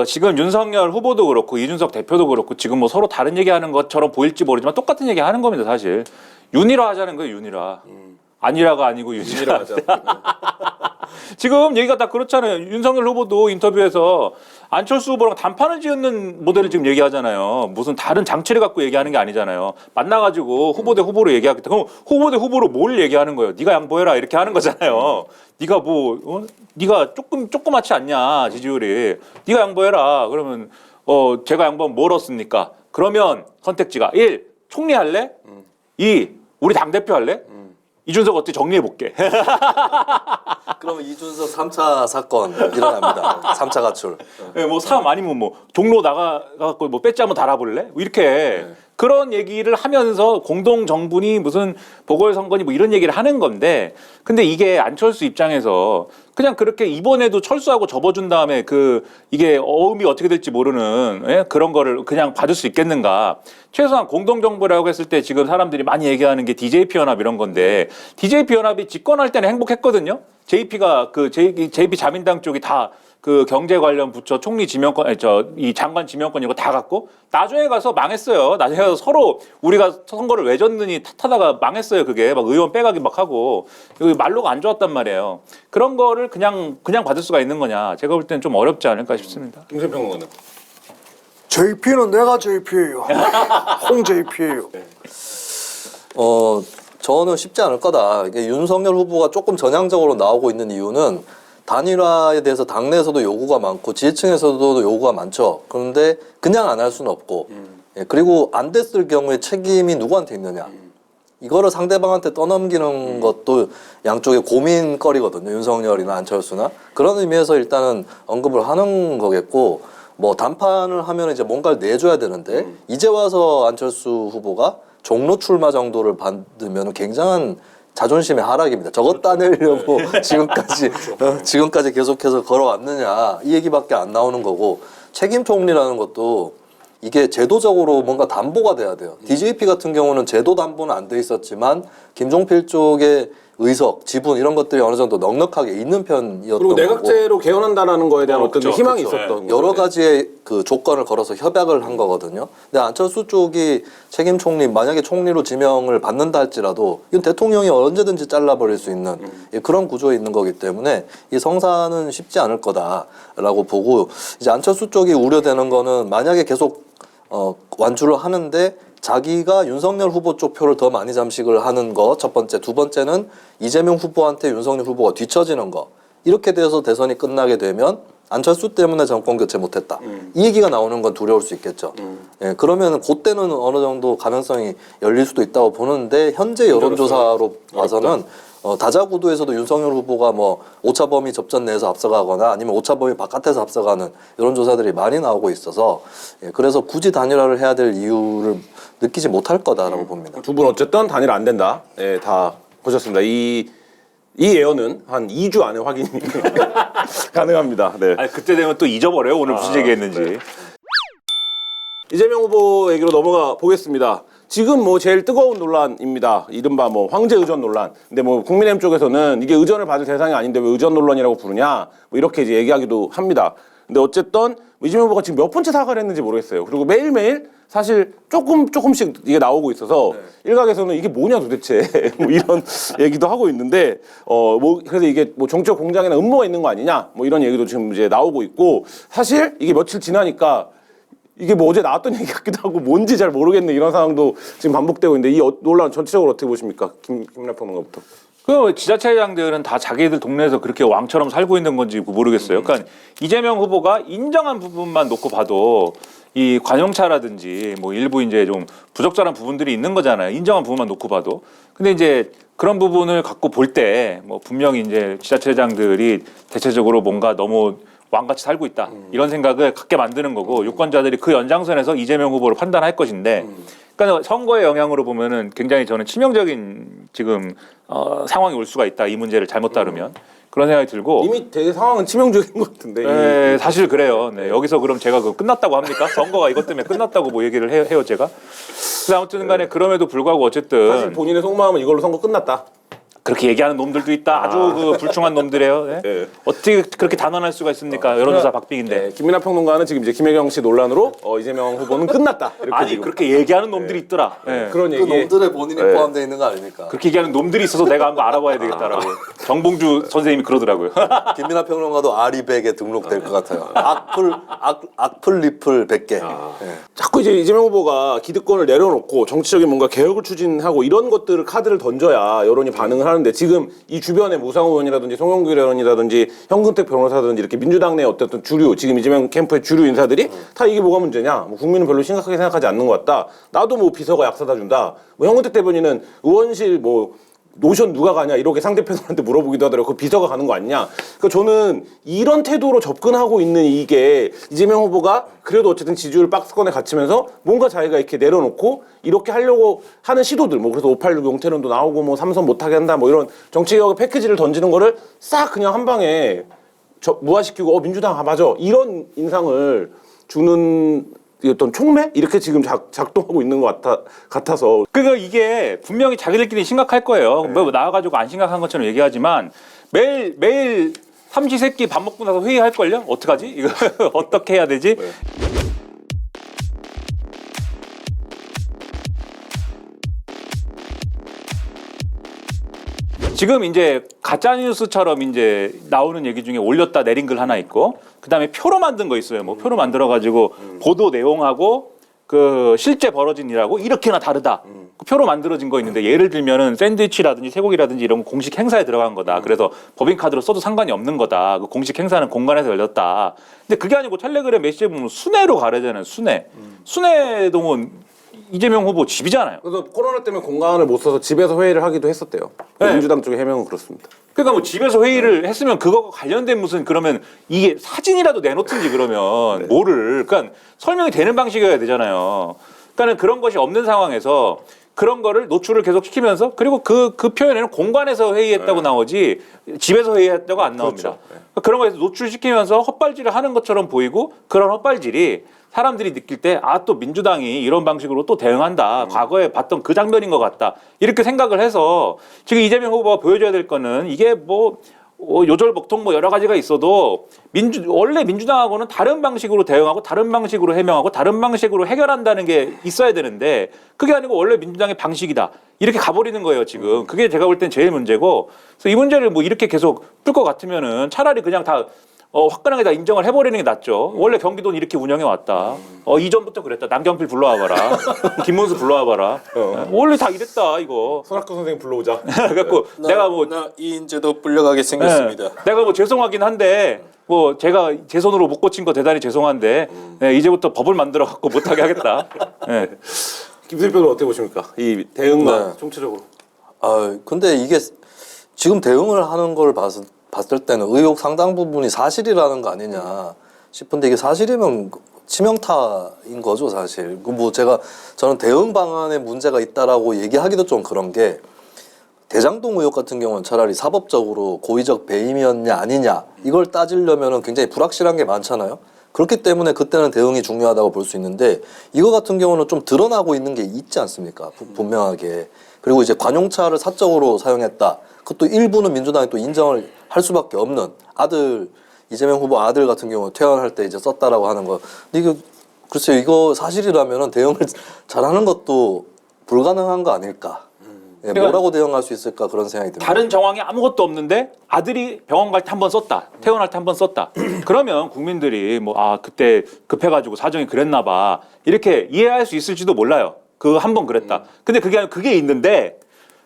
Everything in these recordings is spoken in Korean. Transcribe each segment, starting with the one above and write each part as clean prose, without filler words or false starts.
지금 윤석열 후보도 그렇고 이준석 대표도 그렇고 지금 뭐 서로 다른 얘기하는 것처럼 보일지 모르지만 똑같은 얘기 하는 겁니다, 사실. 윤희라 하자는 거예요, 윤희라. 아니라가 아니고 윤희라 하자. 지금 얘기가 다 그렇잖아요. 윤석열 후보도 인터뷰에서 안철수 후보랑 단판을 지었는 모델을 지금 얘기하잖아요. 무슨 다른 장치를 갖고 얘기하는 게 아니잖아요. 만나가지고 후보 대 후보로 얘기하겠다. 그럼 후보 대 후보로 뭘 얘기하는 거예요? 네가 양보해라 이렇게 하는 거잖아요. 네가 뭐 네가 조그맣지 않냐 지지율이. 네가 양보해라. 그러면 제가 양보하면 뭘 얻습니까? 그러면 선택지가 1. 총리 할래? 2. 우리 당대표 할래? 이준석 어떻게 정리해볼게. 그러면 이준석 3차 사건 일어납니다. 3차 가출. 네, 뭐 아니면 뭐 종로 나가갖고 뭐 배지 한번 달아볼래? 뭐 이렇게 그런 얘기를 하면서 공동 정분이 무슨 보궐선거니 뭐 이런 얘기를 하는 건데, 근데 이게 안철수 입장에서 그냥 그렇게 이번에도 철수하고 접어준 다음에 이게 어음이 어떻게 될지 모르는 그런 거를 그냥 봐줄 수 있겠는가? 최소한 공동 정부라고 했을 때 지금 사람들이 많이 얘기하는 게 DJP 연합 이런 건데, DJP 연합이 집권할 때는 행복했거든요. JP가 JP 자민당 쪽이 다 그 경제 관련 부처 총리 지명권, 이 장관 지명권 이거 다 갖고 나중에 가서 망했어요. 나중에 가서 서로 우리가 선거를 왜 졌느니 탓하다가 망했어요. 그게 막 의원 빼가기 막 하고 말로가 안 좋았단 말이에요. 그런 거를 그냥 받을 수가 있는 거냐? 제가 볼 때는 좀 어렵지 않을까 싶습니다. 김세평 JP는 내가 JP예요. 홍 JP예요. 저는 쉽지 않을 거다. 이게 윤석열 후보가 조금 전향적으로 나오고 있는 이유는 단일화에 대해서 당내에서도 요구가 많고 지지층에서도 요구가 많죠. 그런데 그냥 안 할 수는 없고, 그리고 안 됐을 경우에 책임이 누구한테 있느냐. 이거를 상대방한테 떠넘기는 것도 양쪽의 고민거리거든요. 윤석열이나 안철수나. 그런 의미에서 일단은 언급을 하는 거겠고, 뭐 단판을 하면 이제 뭔가를 내줘야 되는데 이제 와서 안철수 후보가 종로 출마 정도를 받으면 굉장한 자존심의 하락입니다. 저것 따내려고 지금까지 계속해서 걸어왔느냐 이 얘기밖에 안 나오는 거고, 책임 총리라는 것도 이게 제도적으로 뭔가 담보가 돼야 돼요. DJP 같은 경우는 제도 담보는 안 돼 있었지만 김종필 쪽의 의석, 지분 이런 것들이 어느 정도 넉넉하게 있는 편이었던 그리고 거고, 내각제로 개헌한다라는 거에 대한 어떤 희망이 그렇죠. 있었던 여러 거죠. 가지의 그 조건을 걸어서 협약을 한 거거든요. 근데 안철수 쪽이 책임 총리, 만약에 총리로 지명을 받는다 할지라도 이건 대통령이 언제든지 잘라버릴 수 있는 그런 구조에 있는 거기 때문에 이 성사는 쉽지 않을 거다라고 보고, 이제 안철수 쪽이 우려되는 거는 만약에 계속 완주를 하는데 자기가 윤석열 후보 쪽 표를 더 많이 잠식을 하는 거 첫 번째, 두 번째는 이재명 후보한테 윤석열 후보가 뒤처지는 거, 이렇게 돼서 대선이 끝나게 되면 안철수 때문에 정권 교체 못했다 이 얘기가 나오는 건 두려울 수 있겠죠. 예, 그러면 그때는 어느 정도 가능성이 열릴 수도 있다고 보는데, 현재 여론조사로 봐서는 다자구도에서도 윤석열 후보가 뭐 오차 범위 접전 내에서 앞서가거나 아니면 오차 범위 바깥에서 앞서가는 이런 조사들이 많이 나오고 있어서, 그래서 굳이 단일화를 해야 될 이유를 느끼지 못할 거다라고 봅니다. 두 분 어쨌든 단일 안 된다. 예, 다 보셨습니다. 이 예언은 한 2주 안에 확인이 가능합니다. 네. 아니, 그때 되면 또 잊어버려요. 오늘 무슨 얘기했는지. 네. 이재명 후보 얘기로 넘어가 보겠습니다. 지금 뭐 제일 뜨거운 논란입니다. 이른바 뭐 황제 의전 논란. 근데 뭐 국민의힘 쪽에서는 이게 의전을 받을 대상이 아닌데 왜 의전 논란이라고 부르냐, 뭐 이렇게 이제 얘기하기도 합니다. 근데 어쨌든 이재명 후보가 지금 몇 번째 사과를 했는지 모르겠어요. 그리고 매일매일 사실 조금씩 이게 나오고 있어서 일각에서는 이게 뭐냐 도대체 뭐 이런 얘기도 하고 있는데, 뭐 그래서 이게 뭐 정치적 공작이나 음모가 있는 거 아니냐 뭐 이런 얘기도 지금 이제 나오고 있고, 사실 이게 며칠 지나니까 이게 뭐 어제 나왔던 얘기 같기도 하고 뭔지 잘 모르겠네 이런 상황도 지금 반복되고 있는데, 이 논란 전체적으로 어떻게 보십니까? 김래평론가부터. 그 지자체장들은 다 자기들 동네에서 그렇게 왕처럼 살고 있는 건지 모르겠어요. 그러니까 이재명 후보가 인정한 부분만 놓고 봐도 이 관용차라든지 뭐 일부 이제 좀 부적절한 부분들이 있는 거잖아요. 인정한 부분만 놓고 봐도. 근데 이제 그런 부분을 갖고 볼 때 뭐 분명히 이제 지자체장들이 대체적으로 뭔가 너무 왕같이 살고 있다 이런 생각을 갖게 만드는 거고, 유권자들이 그 연장선에서 이재명 후보를 판단할 것인데, 그러니까 선거의 영향으로 보면은 굉장히 저는 치명적인 지금 상황이 올 수가 있다, 이 문제를 잘못 다루면. 그런 생각이 들고. 이미 되게 상황은 치명적인 것 같은데. 네, 사실 그래요. 네, 여기서 그럼 제가 그거 끝났다고 합니까? 선거가 이것 때문에 끝났다고 뭐 얘기를 해요 제가? 그래서 아무튼 간에 그럼에도 불구하고 어쨌든 사실 본인의 속마음은 이걸로 선거 끝났다. 그렇게 얘기하는 놈들도 있다. 아주 그 불충한 놈들이에요. 예? 예. 어떻게 그렇게 단언할 수가 있습니까? 여론조사 박빙인데. 네, 김민하 평론가는 지금 이제 김혜경 씨 논란으로 이재명 후보는 끝났다. 이렇게 아니 지금. 그렇게 얘기하는 놈들이 있더라. 예. 그런 그 얘기. 놈들의 본인이 포함되어 있는 거 아닙니까? 그렇게 얘기하는 놈들이 있어서 내가 한번 알아봐야 되겠다라고 정봉주 선생님이 그러더라고요. 김민하 평론가도 아리백에 등록될 것 같아요. 악플 리플 100개. 예. 자꾸 이제 이재명 후보가 기득권을 내려놓고 정치적인 뭔가 개혁을 추진하고 이런 것들을 카드를 던져야 여론이 반응을 하는데 지금 이 주변에 무상호 의원이라든지 송영길 의원이라든지 현근택 변호사든지 이렇게 민주당 내 어떤 주류 지금 이재명 캠프의 주류 인사들이 다 이게 뭐가 문제냐? 뭐 국민은 별로 심각하게 생각하지 않는 것 같다. 나도 뭐 비서가 약 사다 준다. 뭐 현근택 대변인은 의원실 뭐 노션 누가 가냐 이렇게 상대편한테 물어보기도 하더라고요. 그 비서가 가는 거 아니냐. 그러니까 저는 이런 태도로 접근하고 있는 이게 이재명 후보가 그래도 어쨌든 지지율 박스권에 갇히면서 뭔가 자기가 이렇게 내려놓고 이렇게 하려고 하는 시도들 뭐 그래서 586 용태론도 나오고 뭐 삼선 못하게 한다 뭐 이런 정치개혁의 패키지를 던지는 거를 싹 그냥 한 방에 무화시키고 민주당 맞아 이런 인상을 주는 어떤 촉매 이렇게 지금 작동하고 있는 것 같아서 그러니까 이게 분명히 자기들끼리 심각할 거예요. 뭐 나와가지고 안 심각한 것처럼 얘기하지만 매일 삼시세끼 밥 먹고 나서 회의할 걸요? 어떡하지? 이거 어떻게 해야 되지? 지금 이제 가짜 뉴스처럼 이제 나오는 얘기 중에 올렸다 내린 글 하나 있고, 그다음에 표로 만든 거 있어요. 뭐 표로 만들어 가지고 보도 내용하고 그 실제 벌어진 일하고 이렇게나 다르다. 그 표로 만들어진 거 있는데 예를 들면은 샌드위치라든지 쇠고기라든지 이런 거 공식 행사에 들어간 거다. 그래서 법인카드로 써도 상관이 없는 거다. 그 공식 행사는 공간에서 열렸다. 근데 그게 아니고 텔레그램 메시지에 보면 순회로 가려잖아요. 순회. 순회동은 이재명 후보 집이잖아요. 그래서 코로나 때문에 공간을 못 써서 집에서 회의를 하기도 했었대요. 네. 민주당 쪽의 해명은 그렇습니다. 그러니까 뭐 집에서 회의를 했으면 그거가 관련된 무슨 그러면 이게 사진이라도 내놓든지 그러면 뭐를 그러니까 설명이 되는 방식이어야 되잖아요. 그러니까는 그런 것이 없는 상황에서 그런 거를 노출을 계속 시키면서 그리고 그 표현에는 공간에서 회의했다고 나오지 집에서 회의했다고 안 나옵니다. 그러니까 그런 거에서 노출시키면서 헛발질을 하는 것처럼 보이고 그런 헛발질이 사람들이 느낄 때 아 또 민주당이 이런 방식으로 또 대응한다. 과거에 봤던 그 장면인 것 같다. 이렇게 생각을 해서 지금 이재명 후보가 보여줘야 될 거는 이게 뭐 요절복통 뭐 여러 가지가 있어도 원래 민주당하고는 다른 방식으로 대응하고 다른 방식으로 해명하고 다른 방식으로 해결한다는 게 있어야 되는데 그게 아니고 원래 민주당의 방식이다. 이렇게 가버리는 거예요, 지금. 그게 제가 볼 땐 제일 문제고. 그래서 이 문제를 뭐 이렇게 계속 풀 것 같으면은 차라리 그냥 다 화끈하게 다 인정을 해버리는 게 낫죠. 원래 경기도는 이렇게 운영해 왔다. 이전부터 그랬다. 남경필 불러와봐라. 김문수 불러와봐라. 원래 다 이랬다 이거. 손학규 선생님 불러오자. 그래갖고 내가 뭐 나 이인재도 불려가게 생겼습니다. 네, 내가 뭐 죄송하긴 한데 뭐 제가 제 손으로 못 고친 거 대단히 죄송한데 이제부터 법을 만들어 갖고 못하게 하겠다. 네. 김수희 변호사 어떻게 보십니까? 이 대응만 네. 총체적으로. 근데 이게 지금 대응을 하는 걸 봤을 때는 의혹 상당 부분이 사실이라는 거 아니냐 싶은데 이게 사실이면 치명타인 거죠, 사실. 뭐 저는 대응 방안에 문제가 있다라고 얘기하기도 좀 그런 게 대장동 의혹 같은 경우는 차라리 사법적으로 고의적 배임이었냐 아니냐 이걸 따지려면은 굉장히 불확실한 게 많잖아요. 그렇기 때문에 그때는 대응이 중요하다고 볼 수 있는데 이거 같은 경우는 좀 드러나고 있는 게 있지 않습니까? 분명하게. 그리고 이제 관용차를 사적으로 사용했다. 그것도 일부는 민주당이 또 인정을 할 수밖에 없는 이재명 후보 아들 같은 경우 퇴원할 때 이제 썼다라고 하는 거. 근데 이거 글쎄요, 이거 사실이라면은 대응을 잘하는 것도 불가능한 거 아닐까? 예, 뭐라고 대응할 수 있을까 그런 생각이 듭니다. 다른 정황이 아무것도 없는데 아들이 병원 갈 때 한 번 썼다. 퇴원할 때 한 번 썼다. 그러면 국민들이 뭐 그때 급해가지고 사정이 그랬나 봐. 이렇게 이해할 수 있을지도 몰라요. 그 한 번 그랬다. 근데 그게 아니고 그게 있는데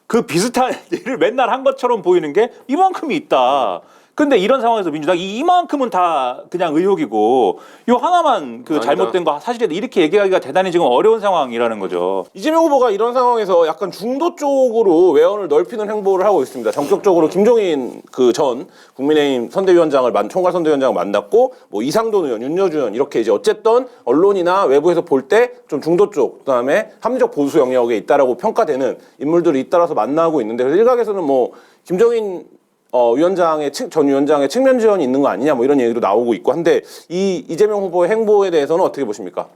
그 비슷한 일을 맨날 한 것처럼 보이는 게 이만큼이 있다. 근데 이런 상황에서 민주당이 이만큼은 다 그냥 의혹이고 요 하나만 그 잘못된 거 사실이다 이렇게 얘기하기가 대단히 지금 어려운 상황이라는 거죠. 이재명 후보가 이런 상황에서 약간 중도 쪽으로 외연을 넓히는 행보를 하고 있습니다. 전격적으로 김종인 그 전 국민의힘 총괄 선대위원장을 만났고 뭐 이상돈 의원, 윤여준 의원 이렇게 이제 어쨌든 언론이나 외부에서 볼 때 좀 중도 쪽 그다음에 합리적 보수 영역에 있다라고 평가되는 인물들이 잇따라서 만나고 있는데 그래서 일각에서는 뭐 김종인 전 위원장의 측면 지원이 있는 거 아니냐 뭐 이런 얘기도 나오고 있고 한데 이 이재명 후보의 행보에 대해서는 어떻게 보십니까?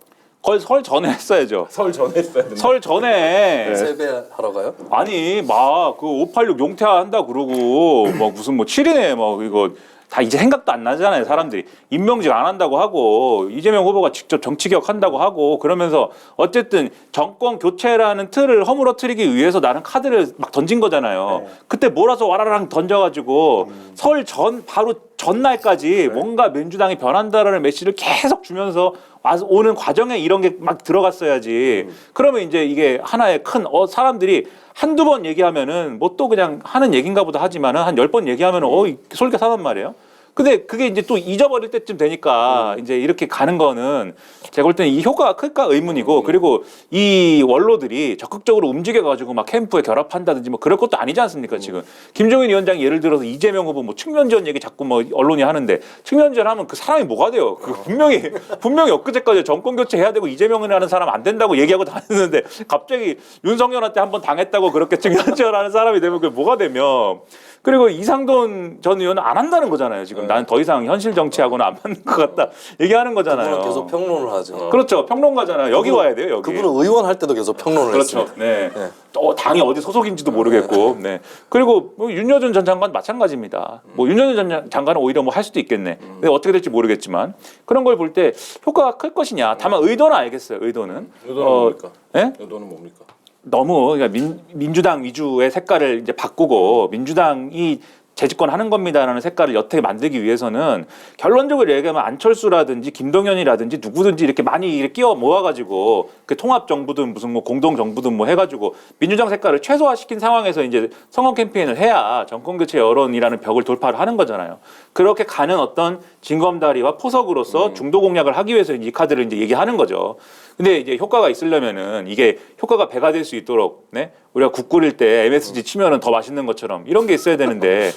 거의 설 전에 했어야죠. 설 전에 했어야 된다. 설 전에 세배하러 가요? 아니 막 그 586 용퇴 한다 그러고 뭐 무슨 뭐 7인에 뭐 이거 다 이제 생각도 안 나잖아요. 사람들이 임명직 안 한다고 하고 이재명 후보가 직접 정치 개혁한다고 하고 그러면서 어쨌든 정권 교체라는 틀을 허물어뜨리기 위해서 나는 카드를 막 던진 거잖아요. 그때 몰아서 와라랑 던져가지고 설 전 바로 전날까지 뭔가 민주당이 변한다라는 메시지를 계속 주면서 와서 오는 과정에 이런 게 막 들어갔어야지. 그러면 이제 이게 하나의 큰 사람들이 한두 번 얘기하면은 뭐 또 그냥 하는 얘기인가 보다 하지만은 한 10번 얘기하면은 솔깃하단 말이에요. 근데 그게 이제 또 잊어버릴 때쯤 되니까 이제 이렇게 가는 거는 제가 볼 때는 이 효과가 클까 의문이고 그리고 이 원로들이 적극적으로 움직여가지고 막 캠프에 결합한다든지 뭐 그럴 것도 아니지 않습니까 지금. 김종인 위원장이 예를 들어서 이재명 후보 뭐 측면 지원 얘기 자꾸 뭐 언론이 하는데 측면 지원하면 그 사람이 뭐가 돼요. 그 분명히 엊그제까지 정권 교체해야 되고 이재명이라는 사람 안 된다고 얘기하고 다녔는데 갑자기 윤석열한테 한번 당했다고 그렇게 측면 지원하는 사람이 되면 그게 뭐가 되면. 그리고 이상돈 전 의원은 안 한다는 거잖아요. 지금 나는 더 이상 현실 정치하고는 안 맞는 것 같다 얘기하는 거잖아요. 그분은 계속 평론을 하죠. 그렇죠. 평론가잖아요. 여기 와야 돼요. 여기. 그분은 의원 할 때도 계속 평론을 그렇죠. 했습니다. 네. 당이 어디 소속인지도 모르겠고. 네. 그리고 뭐 윤여준 전 장관 마찬가지입니다. 뭐 윤여준 전 장관은 오히려 뭐 할 수도 있겠네. 근데 어떻게 될지 모르겠지만 그런 걸 볼 때 효과가 클 것이냐. 다만 의도는 알겠어요. 의도는. 의도는 뭡니까? 예? 의도는 뭡니까? 너무 그러니까 민주당 위주의 색깔을 이제 바꾸고 민주당이 재집권하는 겁니다라는 색깔을 여태 만들기 위해서는 결론적으로 얘기하면 안철수라든지 김동연이라든지 누구든지 이렇게 많이 이렇게 끼워 모아가지고 그 통합 정부든 무슨 뭐 공동 정부든 뭐 해가지고 민주당 색깔을 최소화시킨 상황에서 이제 선거 캠페인을 해야 정권 교체 여론이라는 벽을 돌파를 하는 거잖아요. 그렇게 가는 어떤 징검다리와 포석으로서 중도 공략을 하기 위해서 이 카드를 이제 얘기하는 거죠. 근데 이제 효과가 있으려면은 이게 효과가 배가 될 수 있도록 네? 우리가 국 끓일 때 MSG 치면은 더 맛있는 것처럼 이런 게 있어야 되는데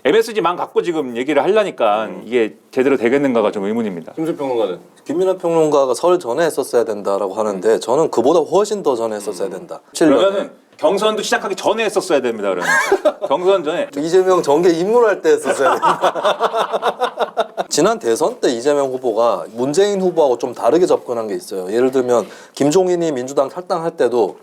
MSG만 갖고 지금 얘기를 하려니까 이게 제대로 되겠는가가 좀 의문입니다. 김수 평론가는 김민하 평론가가 설 전에 했었어야 된다라고 하는데 저는 그보다 훨씬 더 전에 했었어야 된다. 그러면은 경선도 시작하기 전에 했었어야 됩니다. 그러면 경선 전에 이재명 정계 입문할 때 했었어야 된다. 지난 대선 때 이재명 후보가 문재인 후보하고 좀 다르게 접근한 게 있어요. 예를 들면 김종인이 민주당 탈당할 때도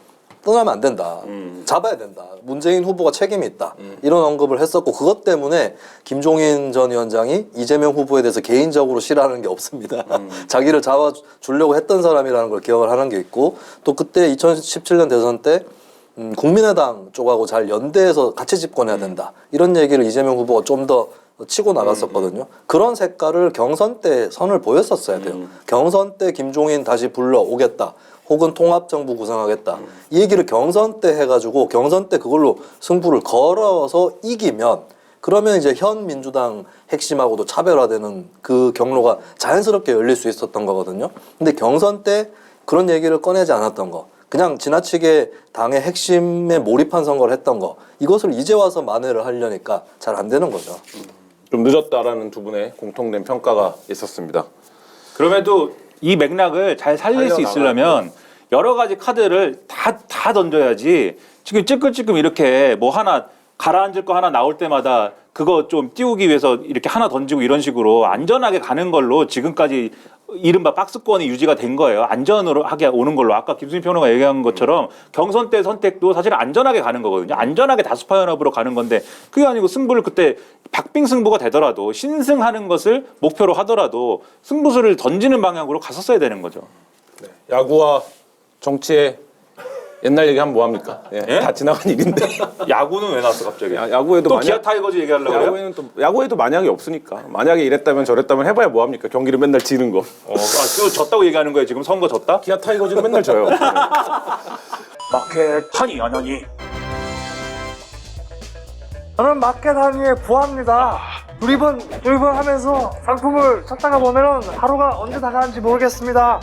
떠나면 안 된다. 잡아야 된다. 문재인 후보가 책임이 있다. 이런 언급을 했었고 그것 때문에 김종인 전 위원장이 이재명 후보에 대해서 개인적으로 싫어하는 게 없습니다. 자기를 잡아주려고 했던 사람이라는 걸 기억을 하는 게 있고 또 그때 2017년 대선 때 국민의당 쪽하고 잘 연대해서 같이 집권해야 된다. 이런 얘기를 이재명 후보가 좀 더 치고 나갔었거든요. 그런 색깔을 경선 때 선을 보였었어야 돼요. 경선 때 김종인 다시 불러오겠다. 혹은 통합정부 구성하겠다. 이 얘기를 경선 때 해가지고 경선 때 그걸로 승부를 걸어서 이기면 그러면 이제 현 민주당 핵심하고도 차별화되는 그 경로가 자연스럽게 열릴 수 있었던 거거든요. 근데 경선 때 그런 얘기를 꺼내지 않았던 거. 그냥 지나치게 당의 핵심에 몰입한 선거를 했던 거. 이것을 이제 와서 만회를 하려니까 잘 안 되는 거죠. 좀 늦었다라는 두 분의 공통된 평가가 있었습니다. 그럼에도 이 맥락을 잘 살릴 수 있으려면 여러 가지 카드를 다 던져야지 지금 찔끔찔끔 이렇게 뭐 하나 가라앉을 거 하나 나올 때마다 그거 좀 띄우기 위해서 이렇게 하나 던지고 이런 식으로 안전하게 가는 걸로 지금까지 이른바 박스권이 유지가 된 거예요. 안전으로 하게 오는 걸로. 아까 김수민 평론가 얘기한 것처럼 경선 때 선택도 사실 안전하게 가는 거거든요. 안전하게 다수파 연합으로 가는 건데 그게 아니고 승부를 그때 박빙 승부가 되더라도 신승하는 것을 목표로 하더라도 승부수를 던지는 방향으로 갔었어야 되는 거죠. 네. 야구와 정치의 옛날 얘기하면 뭐합니까? 예? 예? 다 지나간 일인데 야구는 왜 나왔어 갑자기? 야구에도 또 기아 타이거즈 얘기하려고 그래요? 야구에도 만약이 없으니까 만약에 이랬다면 저랬다면 해봐야 뭐합니까? 경기를 맨날 지는 거. 또 졌다고 얘기하는 거예요 지금 선거 졌다? 기아 타이거즈는 맨날 져요. 마켓 한이 아냐니. 저는 마켓 한이에 부합니다. 두리번 하면서 상품을 찾다가 보면은 하루가 언제 다 가는지 모르겠습니다.